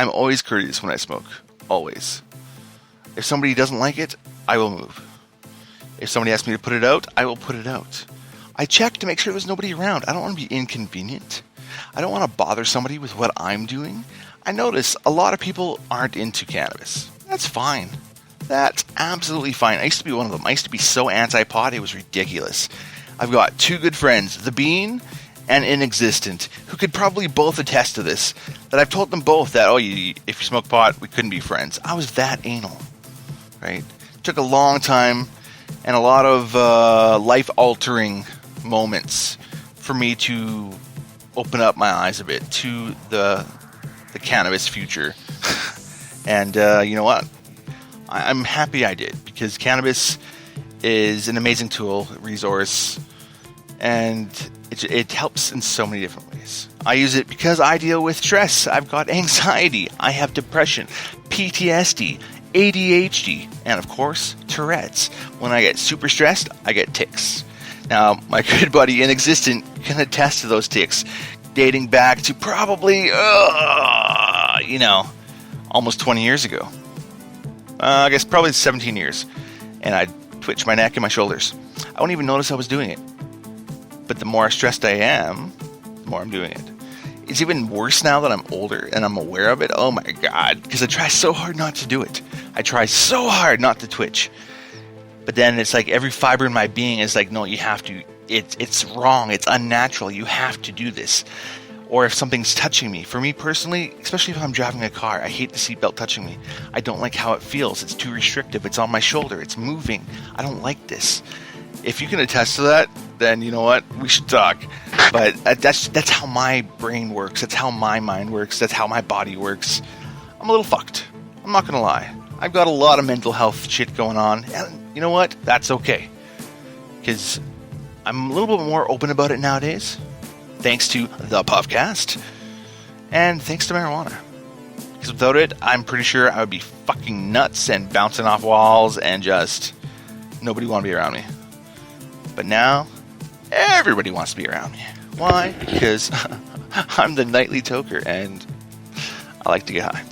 I'm always courteous when I smoke. Always. If somebody doesn't like it, I will move. If somebody asks me to put it out, I will put it out. I check to make sure there's nobody around. I don't want to be inconvenient. I don't want to bother somebody with what I'm doing. I notice a lot of people aren't into cannabis. That's fine. That's absolutely fine. I used to be one of them. I used to be so anti-pot, it was ridiculous. I've got two good friends, The Bean and Inexistent, who could probably both attest to this, that I've told them both that, if you smoke pot, we couldn't be friends. I was that anal, right? It took a long time and a lot of life-altering moments for me to open up my eyes a bit to the cannabis future. And you know what? I'm happy I did, because cannabis is an amazing tool, resource, and it helps in so many different ways. I use it because I deal with stress. I've got anxiety. I have depression, PTSD, ADHD, and of course, Tourette's. When I get super stressed, I get tics. Now, my good buddy Inexistent can attest to those tics, dating back to probably, almost 20 years ago. I guess probably 17 years. And I'd twitch my neck and my shoulders. I wouldn't even notice I was doing it. But the more stressed I am, the more I'm doing it. It's even worse now that I'm older and I'm aware of it. Oh my God. Because I try so hard not to do it. I try so hard not to twitch. But then it's like every fiber in my being is like, no, you have to. It's wrong. It's unnatural. You have to do this. Or if something's touching me. For me personally, especially if I'm driving a car, I hate the seatbelt touching me. I don't like how it feels. It's too restrictive. It's on my shoulder. It's moving. I don't like this. If you can attest to that, then you know what? We should talk. But that's how my brain works. That's how my mind works. That's how my body works. I'm a little fucked. I'm not going to lie. I've got a lot of mental health shit going on. And you know what? That's okay. Because I'm a little bit more open about it nowadays. Thanks to ThePuffCast. And thanks to marijuana. Because without it, I'm pretty sure I would be fucking nuts and bouncing off walls and just nobody want to be around me. But now, everybody wants to be around me. Why? Because I'm the nightly toker and I like to get high.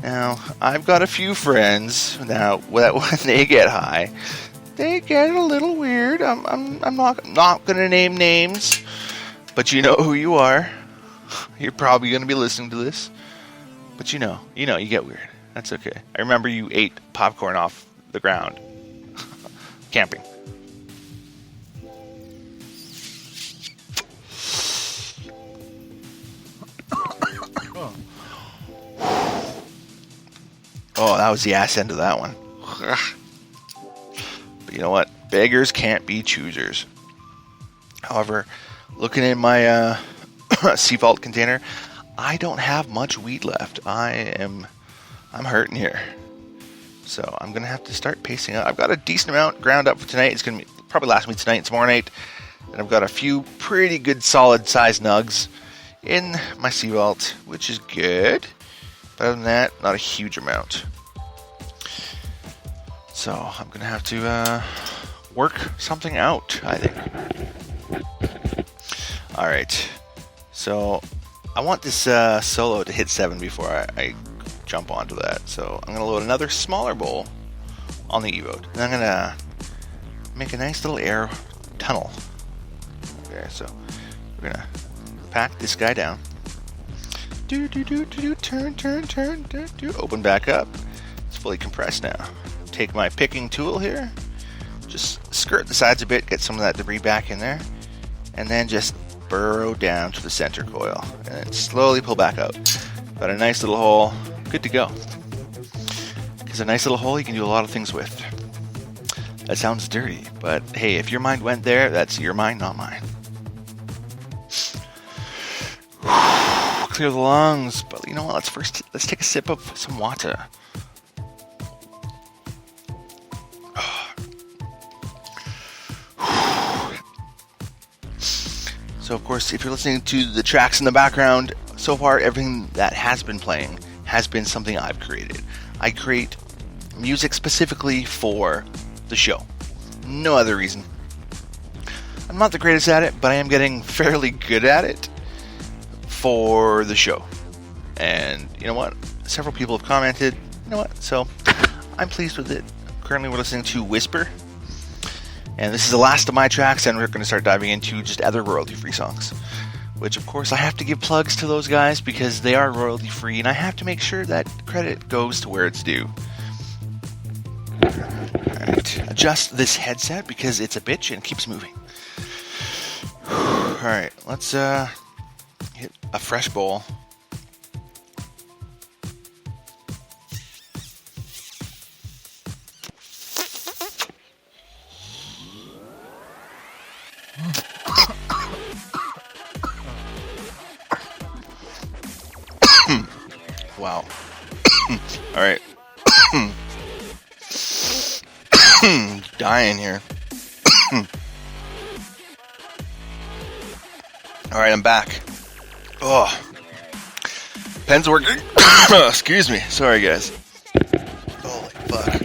Now, I've got a few friends now that when they get high, they get a little weird. I'm not going to name names, but you know who you are. You're probably going to be listening to this. But you get weird. That's okay. I remember you ate popcorn off the ground. Camping. Oh, that was the ass end of that one. But you know what? Beggars can't be choosers. However, looking in my sea vault container, I don't have much weed left. I'm hurting here. So I'm going to have to start pacing out. I've got a decent amount ground up for tonight. It's going to be probably last me tonight and tomorrow night. And I've got a few pretty good solid size nugs in my sea vault, which is good. But other than that, not a huge amount. So I'm going to have to work something out, I think. Alright. So I want this solo to hit 7 before I jump onto that. So I'm going to load another smaller bowl on the E-Vote. And I'm going to make a nice little air tunnel. Okay, so we're going to pack this guy down. Turn. Open back up. It's fully compressed now. Take my picking tool here. Just skirt the sides a bit, get some of that debris back in there. And then just burrow down to the center coil. And then slowly pull back out. Got a nice little hole. Good to go. Because a nice little hole you can do a lot of things with. That sounds dirty. But hey, if your mind went there, that's your mind, not mine. Clear the lungs, but you know what? Let's take a sip of some water. So of course, if you're listening to the tracks in the background, so far everything that has been playing has been something I've created. I create music specifically for the show. No other reason. I'm not the greatest at it, but I am getting fairly good at it. For the show. And you know what? Several people have commented. You know what? So I'm pleased with it. Currently, we're listening to Whisper. And this is the last of my tracks, and we're going to start diving into just other royalty-free songs. Which, of course, I have to give plugs to those guys because they are royalty-free, and I have to make sure that credit goes to where it's due. Alright, adjust this headset because it's a bitch and it keeps moving. Alright, let's hit a fresh bowl. Wow. Alright. Dying here. Alright, I'm back. Oh. Pen's working. Excuse me. Sorry, guys. Holy fuck.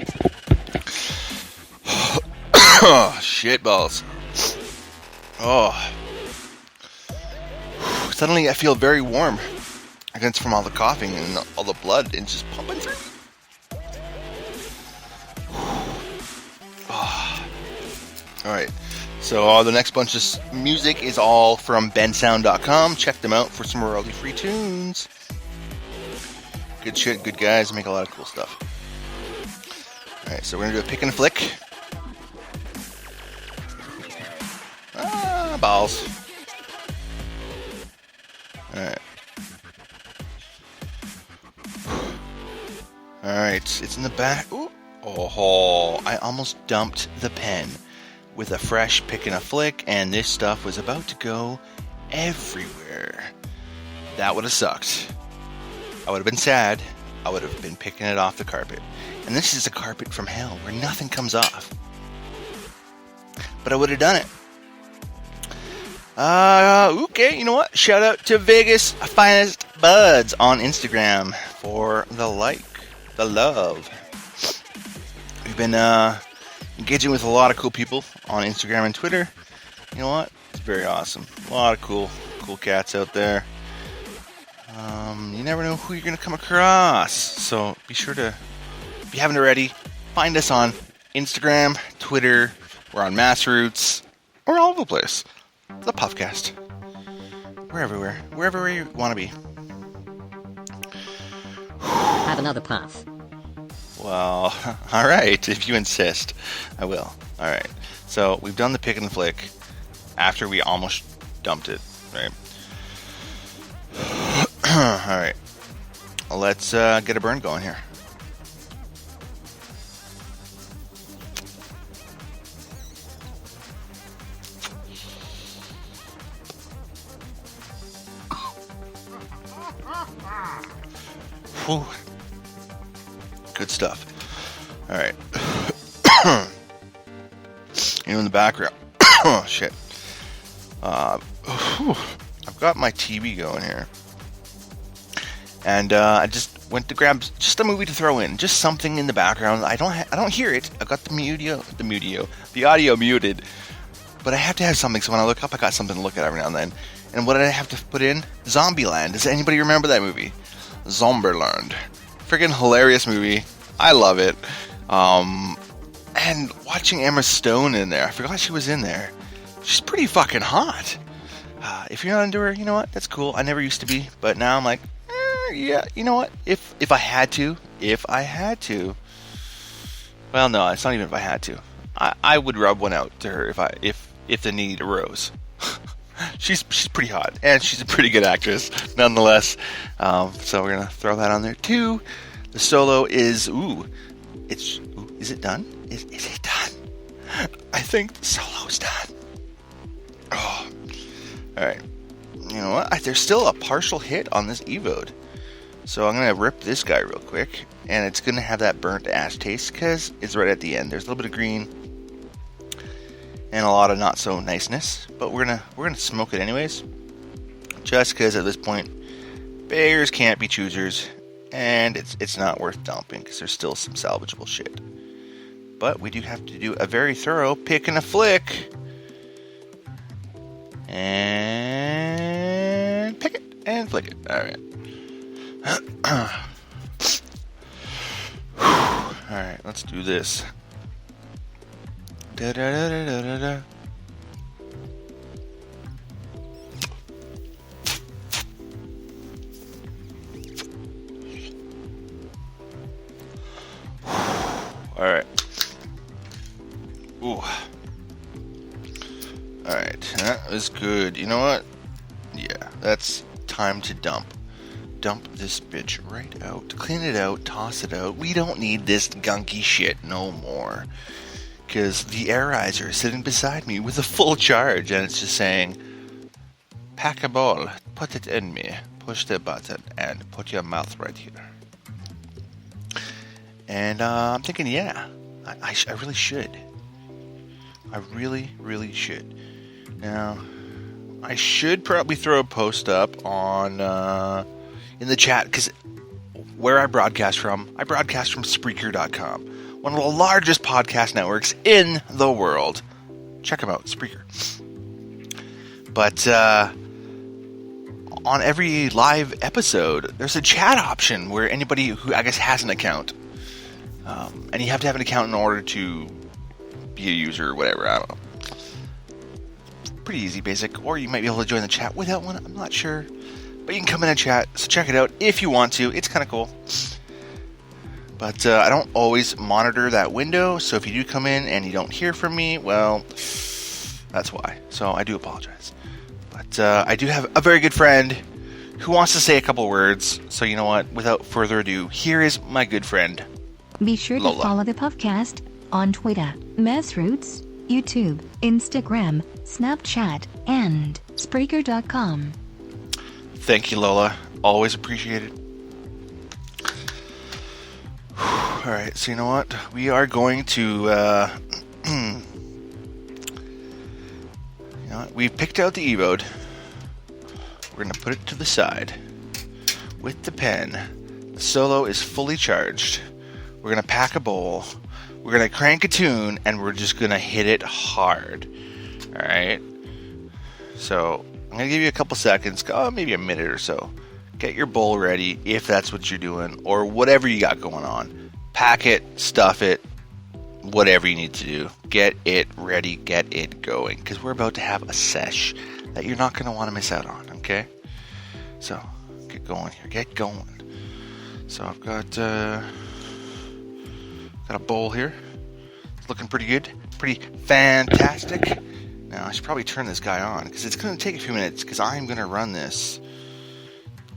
Oh, shit balls. Oh. Suddenly I feel very warm. I guess it's from all the coughing and all the blood and just pumping through. Oh. Alright, so the next bunch of music is all from bensound.com. Check them out for some royalty-free tunes. Good shit, good guys, make a lot of cool stuff. Alright, so we're going to do a pick and a flick. Ah, balls. Alright. Alright, it's in the back. Ooh. Oh, I almost dumped the pen with a fresh pick and a flick, and this stuff was about to go everywhere. That would have sucked. I would have been sad. I would have been picking it off the carpet. And this is a carpet from hell where nothing comes off. But I would have done it. Okay, you know what? Shout out to Vegas Finest Buds on Instagram for the love. We've been engaging with a lot of cool people on Instagram and Twitter. You know what? It's very awesome. A lot of cool cats out there. You never know who you're going to come across. So be sure to, if you haven't already, find us on Instagram, Twitter. We're on Massroots. We're all over the place. ThePuffCast. We're everywhere. Wherever you want to be. Have another puff. Well, alright, if you insist, I will. Alright, so we've done the pick and flick after we almost dumped it, right? Alright, let's get a burn going here. Whew. Good stuff. Alright. In the background. Oh, shit. I've got my TV going here. And I just went to grab just a movie to throw in. Just something in the background. I don't hear it. I've got the audio muted. But I have to have something, so when I look up, I got something to look at every now and then. And what did I have to put in? Zombieland. Does anybody remember that movie? Zombieland. Friggin' hilarious movie. I love it. And watching Emma Stone in there, I forgot she was in there. She's pretty fucking hot. If you're not into her, you know what? That's cool. I never used to be, but now I'm like, yeah, you know what? If I had to. Well, no, it's not even if I had to. I would rub one out to her if the need arose. She's pretty hot, and she's a pretty good actress, nonetheless. So we're gonna throw that on there too. The solo is is it done? Is it done? I think the solo's done. Oh, all right. You know what? There's still a partial hit on this Evode, so I'm gonna rip this guy real quick, and it's gonna have that burnt ash taste because it's right at the end. There's a little bit of green and a lot of not so niceness, but we're gonna smoke it anyways, just because at this point beggars can't be choosers, and it's not worth dumping because there's still some salvageable shit. But we do have to do a very thorough pick and a flick, and pick it and flick it. All right. Alright, let's do this. Da da da da da da. Alright. Ooh. Alright, that was good. You know what? Yeah, that's time to dump. Dump this bitch right out. Clean it out, toss it out. We don't need this gunky shit no more. Because the airizer is sitting beside me with a full charge, and it's just saying, pack a ball, put it in me, push the button, and put your mouth right here. And I'm thinking, yeah, I really should. I really, really should. Now, I should probably throw a post up on in the chat, because where I broadcast from Spreaker.com, one of the largest podcast networks in the world. Check them out, Spreaker. But on every live episode, there's a chat option where anybody who I guess has an account, and you have to have an account in order to be a user or whatever, I don't know. Pretty easy, basic. Or you might be able to join the chat without one, I'm not sure. But you can come in and chat, so check it out if you want to. It's kind of cool. But I don't always monitor that window, so if you do come in and you don't hear from me, well, that's why. So I do apologize. But I do have a very good friend who wants to say a couple words. So you know what? Without further ado, here is my good friend, Be sure Lola. to follow the Puffcast on Twitter, Messroots, YouTube, Instagram, Snapchat, and Spreaker.com. Thank you, Lola. Always appreciate it. Alright, so you know what? We are going to, you know what? We picked out the E-Mode. We're going to put it to the side with the pen. The solo is fully charged. We're going to pack a bowl. We're going to crank a tune, and we're just going to hit it hard. Alright? So, I'm going to give you a couple seconds, maybe a minute or so. Get your bowl ready, if that's what you're doing, or whatever you got going on. Pack it, stuff it, whatever you need to do. Get it ready, get it going, because we're about to have a sesh that you're not going to want to miss out on, okay? So, get going here, get going. So, I've got a bowl here. It's looking pretty good, pretty fantastic. Now, I should probably turn this guy on, because it's going to take a few minutes, because I'm going to run this.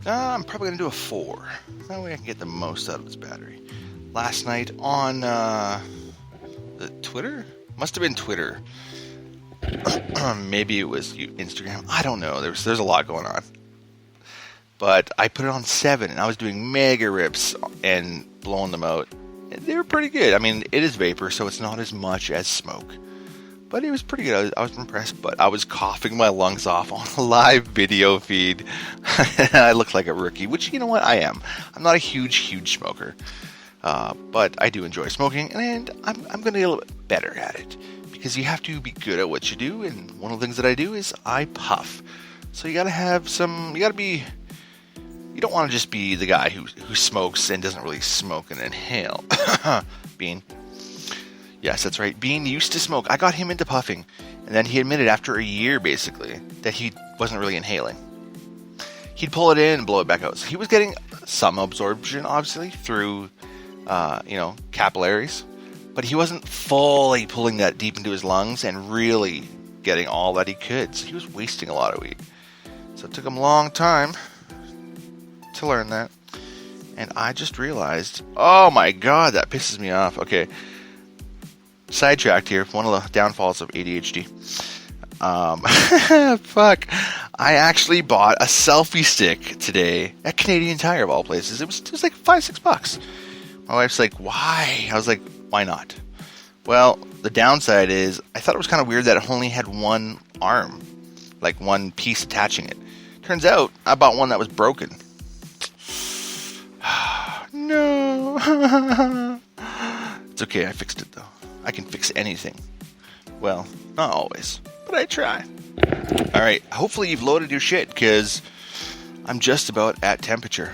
I'm probably going to do a 4. That way I can get the most out of this battery. Last night on the Twitter? Must have been Twitter. Maybe it was Instagram. I don't know. There's a lot going on. But I put it on 7, and I was doing mega rips and blowing them out. And they were pretty good. I mean, it is vapor, so it's not as much as smoke. But it was pretty good. I was impressed, but I was coughing my lungs off on a live video feed. I looked like a rookie, which, you know what, I am. I'm not a huge smoker. But I do enjoy smoking, and I'm going to get a little bit better at it. Because you have to be good at what you do, and one of the things that I do is I puff. So you got to have some, you don't want to just be the guy who smokes and doesn't really smoke and inhale. Bean. Yes, that's right. Bean used to smoke. I got him into puffing. And then he admitted after a year, basically, that he wasn't really inhaling. He'd pull it in and blow it back out. So he was getting some absorption, obviously, through, capillaries. But he wasn't fully pulling that deep into his lungs and really getting all that he could. So he was wasting a lot of weed. So it took him a long time to learn that. And I just realized, oh my god, that pisses me off. Okay. Sidetracked here, one of the downfalls of ADHD. Fuck. I actually bought a selfie stick today at Canadian Tire of all places. It was like $5-6. My wife's like, why? I was like, why not? Well, the downside is I thought it was kind of weird that it only had one arm, like one piece attaching it. Turns out I bought one that was broken. No. It's okay, I fixed it though. I can fix anything. Well, not always, but I try. Alright, hopefully you've loaded your shit, because I'm just about at temperature.